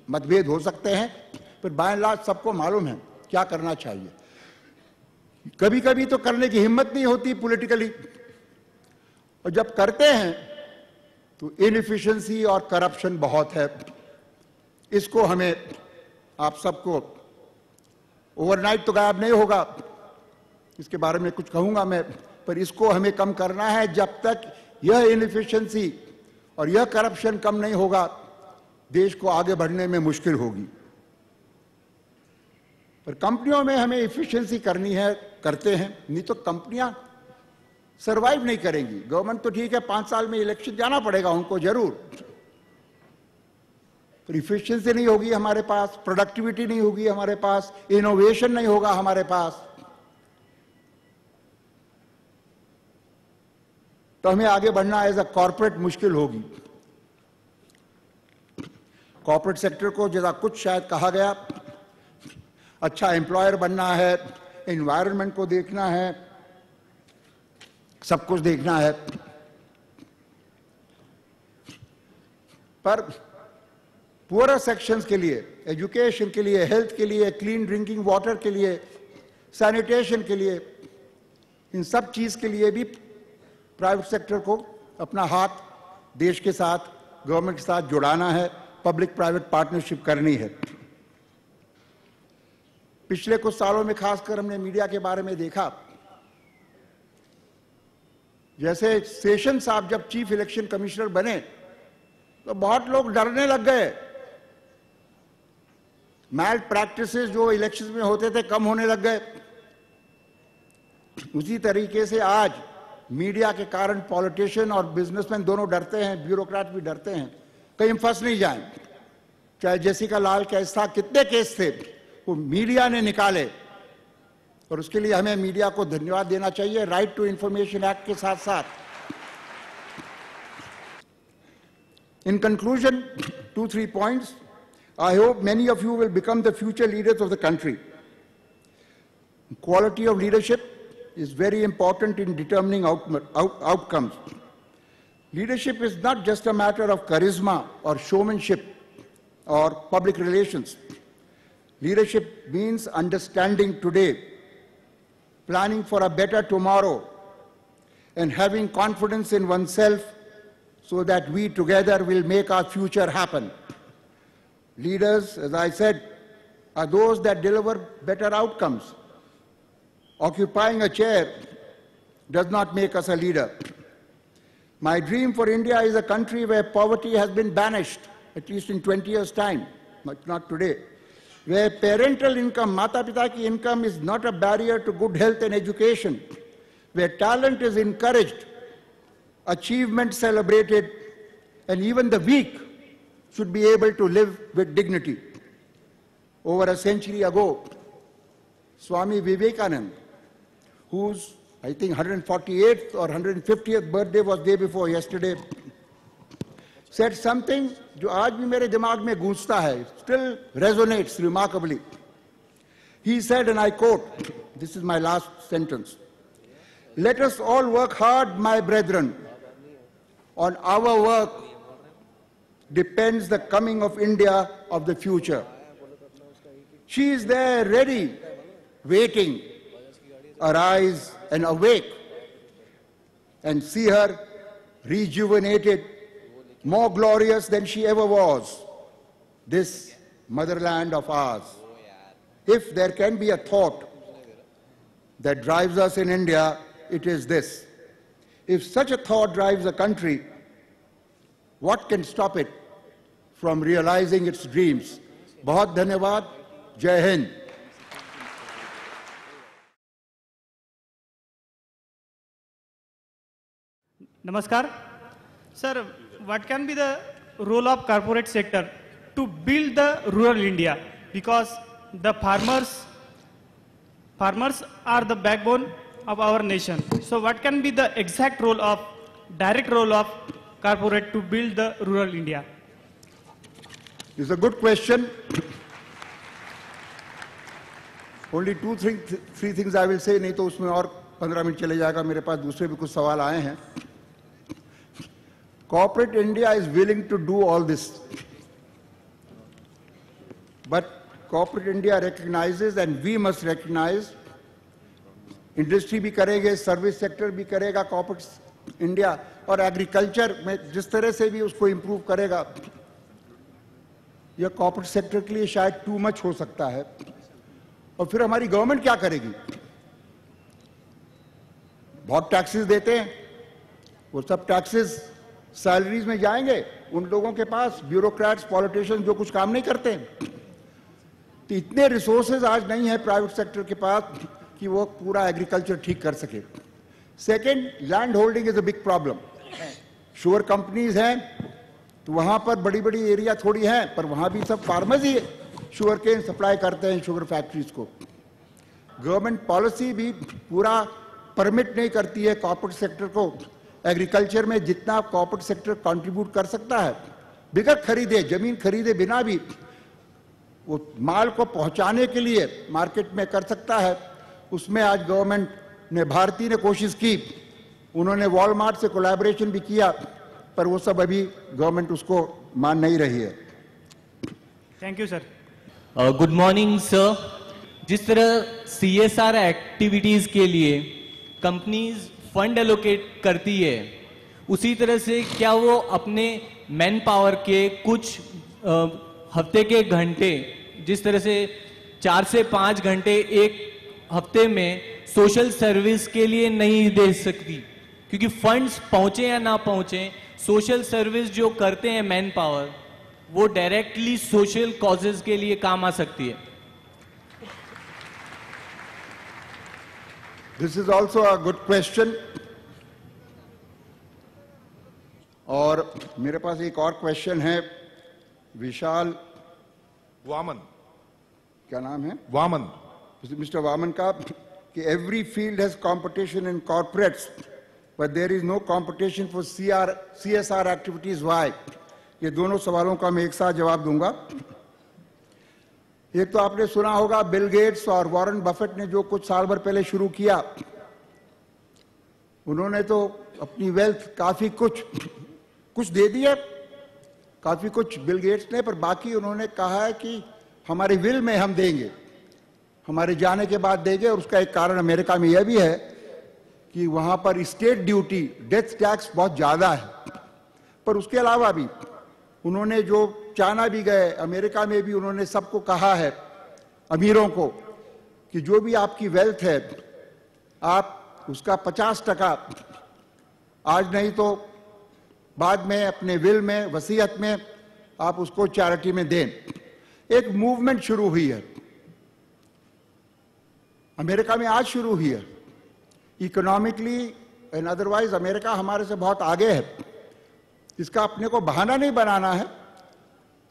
मतभेद हो सकते हैं, पर बाय एंड लार्ज सबको मालूम है क्या करना चाहिए। कभी कभी तो करने की हिम्मत नहीं होती पॉलिटिकली, और जब करते हैं तो इनएफिशिएंसी और करप्शन बहुत है। इसको हमें, आप सबको, ओवरनाइट तो गायब नहीं होगा, इसके बारे में कुछ कहूंगा मैं, पर इसको हमें कम करना है। जब तक यह इनएफिशिएंसी और यह करप्शन कम नहीं होगा, देश को आगे बढ़ने में मुश्किल होगी। पर कंपनियों में हमें एफिशिएंसी करनी है, करते हैं, नहीं तो कंपनियां सरवाइव नहीं करेंगी। गवर्नमेंट तो ठीक है, 5 साल में इलेक्शन जाना पड़ेगा उनको जरूर, पर एफिशिएंसी नहीं होगी हमारे पास, प्रोडक्टिविटी नहीं होगी हमारे पास, इनोवेशन नहीं होगा हमारे पास, तो हमें आगे बढ़ना एज अ कॉर्पोरेट मुश्किल होगी। कॉर्पोरेट सेक्टर को जैसा कुछ शायद कहा गया, अच्छा एम्प्लॉयर बनना है, एनवायरनमेंट को देखना है, सब कुछ देखना है, पर पुअर सेक्शंस के लिए, एजुकेशन के लिए, हेल्थ के लिए, क्लीन ड्रिंकिंग वाटर के लिए, सैनिटेशन के लिए, इन सब चीज के लिए भी प्राइवेट सेक्टर को अपना हाथ देश के साथ, गवर्नमेंट के साथ जुड़ाना है, पब्लिक प्राइवेट पार्टनरशिप करनी है। पिछले कुछ सालों में खासकर हमने मीडिया के बारे में देखा, जैसे सेशन साहब जब चीफ इलेक्शन कमिश्नर बने तो बहुत लोग डरने लग गए, मैल प्रैक्टिसेस जो इलेक्शन में होते थे कम होने लग गए। उसी तरीके से आज मीडिया के कारण पॉलिटिशियन और बिजनेसमैन दोनों डरते हैं, ब्यूरोक्रेट भी डरते हैं, कहीं हम फंस नहीं जाएं। चाहे जेसिका लाल केस था, कितने केस थे वो मीडिया ने निकाले, और उसके लिए हमें मीडिया को धन्यवाद देना चाहिए। राइट टू इंफॉर्मेशन एक्ट के साथ साथ, in conclusion, 2-3 points. I hope many of you will become the future leaders of the country. Quality of leadership is very important in determining outcomes. Leadership is not just a matter of charisma or showmanship or public relations. Leadership means understanding today, planning for a better tomorrow, and having confidence in oneself so that we together will make our future happen. Leaders, as I said, are those that deliver better outcomes. Occupying a chair does not make us a leader. My dream for India is a country where poverty has been banished, at least in 20 years' time, but not today. Where parental income, Mata-Pita ki income, is not a barrier to good health and education. Where talent is encouraged, achievement celebrated, and even the weak should be able to live with dignity. Over a century ago, Swami Vivekananda, whose I think 148th or 150th birthday was day before yesterday, said something जो आज भी मेरे दिमाग में गूंजता है, still resonates remarkably. He said, and I quote, this is my last sentence, "Let us all work hard, my brethren. On our work depends the coming of India of the future." She is there ready, waiting. Arise and awake and see her rejuvenated, more glorious than she ever was, this motherland of ours. If there can be a thought that drives us in India, it is this. If such a thought drives a country, what can stop it from realizing its dreams? बहुत धन्यवाद, जय Hind. Namaskar. Sir, what can be the role of corporate sector to build the rural India? Because the farmers are the backbone of our nation. So what can be the exact role of, direct role of corporate to build the rural India? It's a good question. Only 2-3 things I will say, नहीं तो उसमें और 15 minute चले जाएगा, मेरे पास दूसरे भी कुछ सवाल आए हैं। Corporate India is willing to do all this. but corporate India recognizes and we must recognize, industry भी करेंगे, सर्विस सेक्टर भी करेगा कॉर्पोरेट इंडिया, और एग्रीकल्चर में जिस तरह से भी उसको इंप्रूव करेगा, यह कॉर्पोरेट सेक्टर के लिए शायद टू मच हो सकता है। और फिर हमारी गवर्नमेंट क्या करेगी? बहुत टैक्सेस देते हैं, वो सब टैक्सेस सैलरीज में जाएंगे उन लोगों के पास, ब्यूरोक्रेट्स, पॉलिटिशियंस जो कुछ काम नहीं करते। तो इतने रिसोर्सेज आज नहीं है प्राइवेट सेक्टर के पास कि वो पूरा एग्रीकल्चर ठीक कर सके। Second, land holding is a big problem. Sugar companies हैं तो वहां पर बड़ी बड़ी एरिया थोड़ी है, पर वहां भी सब फार्मर्स ही शुगर केन सप्लाई करते हैं शुगर फैक्ट्रीज को। गवर्नमेंट पॉलिसी भी पूरा परमिट नहीं करती है कॉर्पोरेट सेक्टर को एग्रीकल्चर में जितना कॉर्पोरेट सेक्टर कंट्रीब्यूट कर सकता है, बगैर खरीदे, जमीन खरीदे बिना भी वो माल को पहुंचाने के लिए मार्केट में कर सकता है। उसमें आज गवर्नमेंट ने, भारतीय ने कोशिश की, उन्होंने वॉलमार्ट से कोलैबोरेशन भी किया, पर वो सब अभी गवर्नमेंट उसको मान नहीं रही है। Thank you sir. Good morning sir. जिस तरह CSR एक्टिविटीज के लिए कंपनीज फंड एलोकेट करती है, उसी तरह से क्या वो अपने मैन पावर के कुछ हफ्ते के घंटे, जिस तरह से 4 से 5 घंटे एक हफ्ते में सोशल सर्विस के लिए नहीं दे सकती? क्योंकि फंड्स पहुंचे या ना पहुंचे, सोशल सर्विस जो करते हैं मैन पावर, वो डायरेक्टली सोशल कॉजेज के लिए काम आ सकती है। This is also a good question. और मेरे पास एक और क्वेश्चन है विशाल वामन, क्या नाम है? वामन, मिस्टर वामन का, कि every field has competition in corporates but there is no competition for CSR activities, why? ये दोनों सवालों का मैं एक साथ जवाब दूंगा। एक तो आपने सुना होगा बिल गेट्स और वॉरेन बफेट ने जो कुछ साल भर पहले शुरू किया, उन्होंने तो अपनी वेल्थ काफी कुछ दे दिया, काफी कुछ बिल गेट्स ने, पर बाकी उन्होंने कहा है कि हमारे विल में हम देंगे, हमारे जाने के बाद देंगे। और उसका एक कारण अमेरिका में यह भी है कि वहां पर स्टेट ड्यूटी, डेथ टैक्स बहुत ज्यादा है। पर उसके अलावा भी उन्होंने, जो चाइना भी गए, अमेरिका में भी उन्होंने सबको कहा है, अमीरों को, कि जो भी आपकी वेल्थ है आप उसका 50% आज नहीं तो बाद में अपने विल में, वसीयत में आप उसको चैरिटी में दें। एक मूवमेंट शुरू हुई है अमेरिका में, आज शुरू हुई है। इकोनॉमिकली एंड अदरवाइज अमेरिका हमारे से बहुत आगे है, इसका अपने को बहाना नहीं बनाना है।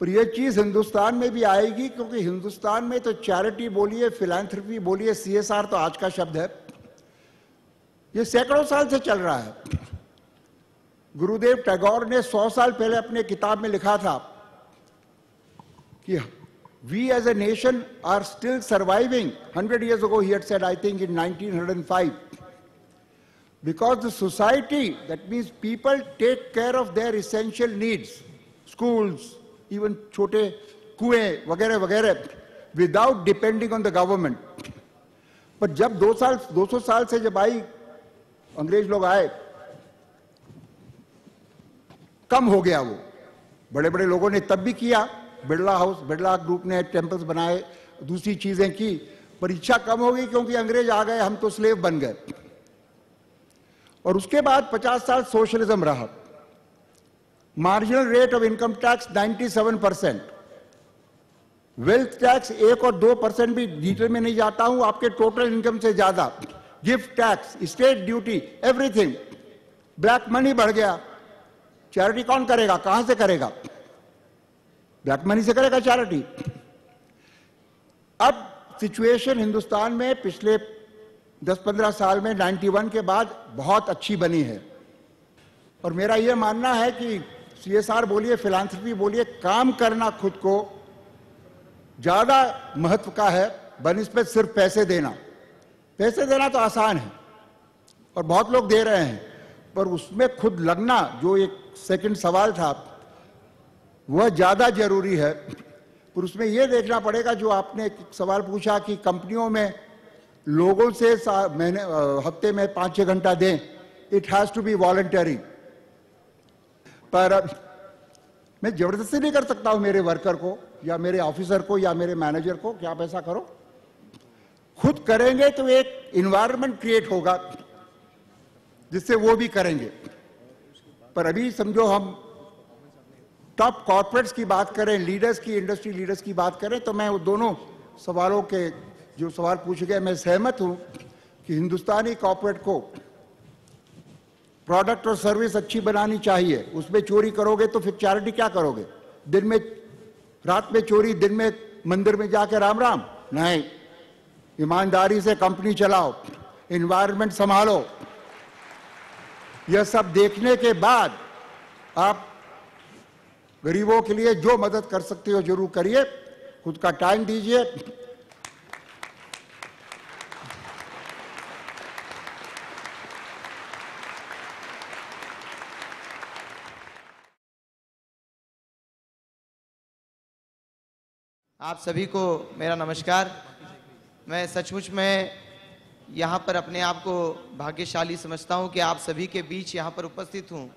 पर यह चीज हिंदुस्तान में भी आएगी, क्योंकि हिंदुस्तान में तो चैरिटी बोलिए, फिलैंथ्रोपी बोलिए, CSR तो आज का शब्द है, ये सैकड़ों साल से चल रहा है। गुरुदेव टैगोर ने 100 साल पहले अपने किताब में लिखा था कि we as a nation are still surviving. 100 years ago he had said, I think in 1905, because the society, that means people, take care of their essential needs, schools, even छोटे कुएं वगैरह वगैरह, without depending on the government. पर जब 200 साल से जब अंग्रेज लोग आए, कम हो गया वो। बड़े बड़े लोगों ने तब भी किया, बिरला हाउस, बिरला ग्रुप ने टेम्पल्स बनाए, दूसरी चीजें की, पर इच्छा कम हो गई क्योंकि अंग्रेज आ गए, हम तो स्लेव बन गए। और उसके बाद 50 साल सोशलिज्म रहा। Marginal rate of income tax 97%, wealth tax 1 और 2% भी डिटेल में नहीं जाता हूं, आपके टोटल इनकम से ज्यादा, gift tax, state duty, everything. Black money बढ़ गया, चैरिटी कौन करेगा, कहां से करेगा? ब्लैक मनी से करेगा चैरिटी। अब सिचुएशन हिंदुस्तान में पिछले 10-15 साल में 91 के बाद बहुत अच्छी बनी है। और मेरा यह मानना है कि CSR बोलिए, फिलैंथ्रोपी बोलिए, काम करना खुद को ज्यादा महत्व का है बनिस्बत सिर्फ पैसे देना। पैसे देना तो आसान है और बहुत लोग दे रहे हैं, पर उसमें खुद लगना, जो एक सेकंड सवाल था, वह ज्यादा जरूरी है। पर उसमें यह देखना पड़ेगा, जो आपने एक सवाल पूछा कि कंपनियों में लोगों से महीने हफ्ते में 5-6 घंटा दें, it has to be voluntary. पर मैं जबरदस्ती नहीं कर सकता हूं मेरे वर्कर को या मेरे ऑफिसर को या मेरे मैनेजर को कि आप ऐसा करो। खुद करेंगे तो एक इन्वायरमेंट क्रिएट होगा जिससे वो भी करेंगे। पर अभी समझो हम टॉप कॉर्पोरेट्स की बात करें, लीडर्स की, इंडस्ट्री लीडर्स की बात करें, तो मैं वो दोनों सवालों के जो सवाल पूछे गए, मैं सहमत हूं कि हिंदुस्तानी कॉर्पोरेट को प्रोडक्ट और सर्विस अच्छी बनानी चाहिए। उसमें चोरी करोगे तो फिर चैरिटी क्या करोगे? दिन में रात में चोरी, दिन में मंदिर में जाकर राम राम? नहीं, ईमानदारी से कंपनी चलाओ, एनवायरनमेंट संभालो। यह सब देखने के बाद आप गरीबों के लिए जो मदद कर सकते हो जरूर करिए, खुद का टाइम दीजिए। आप सभी को मेरा नमस्कार। मैं सचमुच में यहाँ पर अपने आप को भाग्यशाली समझता हूँ कि आप सभी के बीच यहाँ पर उपस्थित हूँ,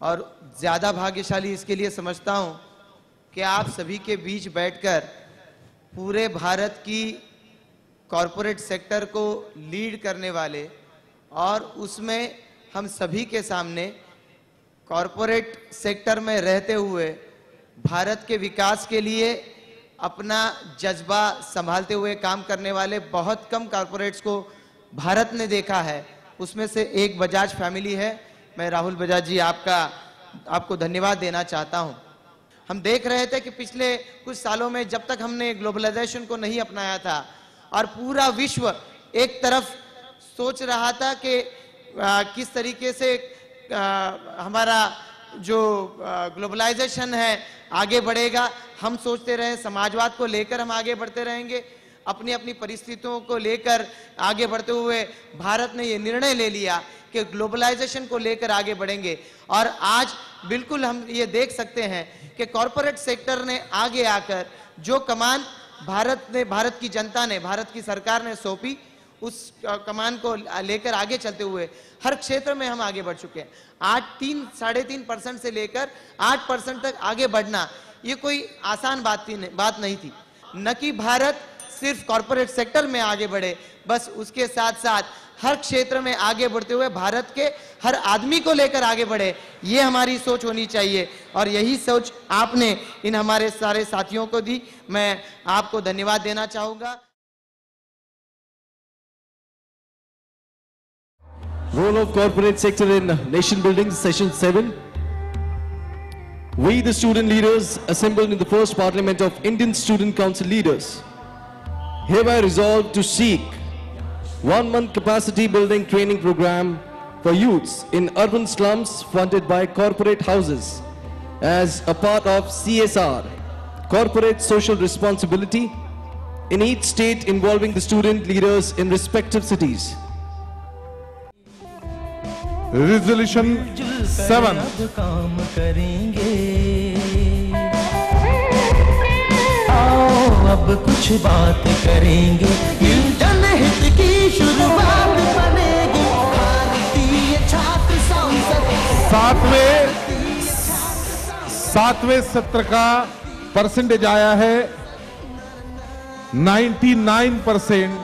और ज़्यादा भाग्यशाली इसके लिए समझता हूँ कि आप सभी के बीच बैठकर पूरे भारत की कॉरपोरेट सेक्टर को लीड करने वाले, और उसमें हम सभी के सामने कॉरपोरेट सेक्टर में रहते हुए भारत के विकास के लिए अपना जज्बा संभालते हुए काम करने वाले बहुत कम कॉरपोरेट्स को भारत ने देखा है। उसमें से एक बजाज फैमिली है। मैं राहुल बजाज जी आपको धन्यवाद देना चाहता हूं। हम देख रहे थे कि पिछले कुछ सालों में जब तक हमने ग्लोबलाइजेशन को नहीं अपनाया था और पूरा विश्व एक तरफ सोच रहा था कि किस तरीके से हमारा जो ग्लोबलाइजेशन है आगे बढ़ेगा, हम सोचते रहे समाजवाद को लेकर हम आगे बढ़ते रहेंगे, अपनी अपनी परिस्थितियों को लेकर आगे बढ़ते हुए भारत ने ये निर्णय ले लिया कि ग्लोबलाइजेशन को लेकर आगे बढ़ेंगे। और आज बिल्कुल हम ये देख सकते हैं कि कॉरपोरेट सेक्टर ने आगे आकर जो कमान भारत की जनता ने, भारत की सरकार ने सौंपी, उस कमान को लेकर आगे चलते हुए हर क्षेत्र में हम आगे बढ़ चुके हैं। 3.5% से लेकर 8% तक आगे बढ़ना ये कोई आसान बात नहीं थी। न कि भारत सिर्फ कॉरपोरेट सेक्टर में आगे बढ़े, बस उसके साथ साथ हर क्षेत्र में आगे बढ़ते हुए भारत के हर आदमी को लेकर आगे बढ़े, ये हमारी सोच होनी चाहिए। और यही सोच आपने इन हमारे सारे साथियों को दी। मैं आपको धन्यवाद देना चाहूंगा। Role of corporate sector in nation building, session 7. We, the student leaders assembled in the first parliament of Indian Student Council leaders, hereby resolve to seek 1-month capacity building training program for youths in urban slums funded by corporate houses as a part of CSR, corporate social responsibility, in each state involving the student leaders in respective cities. Resolution 7. काम करेंगे, आओ अब कुछ बात करेंगे, जनहित की शुरुआत बनेगी भारतीय छात्र संसद। सातवें सत्र का परसेंटेज आया है 99%।